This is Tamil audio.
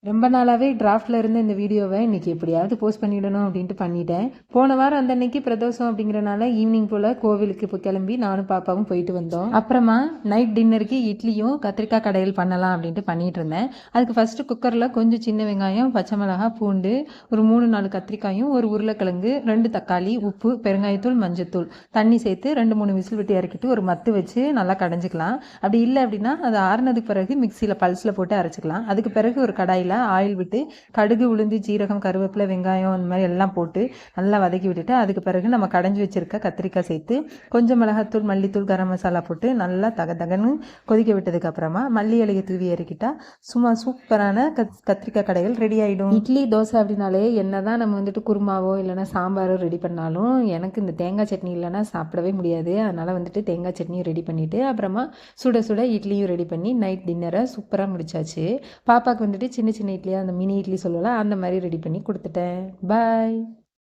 ரொம்ப நாளாகவே டிராஃப்டில் இருந்த இந்த வீடியோவை இன்றைக்கி எப்படியாவது போஸ்ட் பண்ணிடணும் அப்படின்ட்டு பண்ணிட்டேன். போன வாரம் அந்த அன்னைக்கு பிரதோஷம் அப்படிங்கிறனால ஈவினிங் போல் கோவிலுக்கு இப்போ கிளம்பி நானும் பாப்பாவும் போயிட்டு வந்தோம். அப்புறமா நைட் டின்னருக்கு இட்லியும் கத்திரிக்காய் கடையில் பண்ணலாம் அப்படின்ட்டு பண்ணிட்டு இருந்தேன். அதுக்கு ஃபஸ்ட்டு குக்கரில் கொஞ்சம் சின்ன வெங்காயம், பச்சை மிளகாய், பூண்டு, ஒரு 3-4 கத்திரிக்காயும், ஒரு உருளைக்கிழங்கு, 2 தக்காளி, உப்பு, பெருங்காயத்தூள், மஞ்சத்தூள், தண்ணி சேர்த்து 2-3 விசில் விட்டு இறக்கிட்டு ஒரு மத்து வச்சு நல்லா கடைஞ்சிக்கலாம். அப்படி இல்லை அப்படின்னா அது ஆறுனதுக்கு பிறகு மிக்சியில் பல்ஸில் போட்டு அரைச்சிக்கலாம். அதுக்கு பிறகு ஒரு கடாயில் ஆயில் விட்டு கடுகு, உளுந்து, ஜீரகம், கருவேப்பிலை, வெங்காயம் அந்த மாதிரி எல்லாம் போட்டு நல்லா வதக்கி விட்டுட்டு அதுக்கு பிறகு நம்ம கடைஞ்சி வச்சிருக்க கத்திரிக்காய் சேர்த்து கொஞ்சம் மிளகாத்தூள், மல்லித்தூள், கரம் மசாலா போட்டு நல்லா தகன்னு கொதிக்க விட்டதுக்கு அப்புறமா மல்லி இலையை தூவி இறக்கிட்டா சும்மா சூப்பரான கத்திரிக்காய் கடைகள் ரெடி ஆகிடும். இட்லி, தோசை அப்படின்னாலே என்னதான் நம்ம வந்துட்டு குருமாவோ இல்லைனா சாம்பாரோ ரெடி பண்ணாலும் எனக்கு இந்த தேங்காய் சட்னி இல்லைன்னா சாப்பிடவே முடியாது. அதனால் வந்துட்டு தேங்காய் சட்னியும் ரெடி பண்ணிவிட்டு அப்புறமா சுட சுட இட்லியும் ரெடி பண்ணி நைட் டின்னரை சூப்பராக முடிச்சாச்சு. பாப்பாவுக்கு வந்துட்டு சின்ன சின்ன இட்லியாக அந்த மினி இட்லி சொல்லுவோம்ல அந்த மாதிரி ரெடி பண்ணி கொடுத்துட்டேன். பாய்.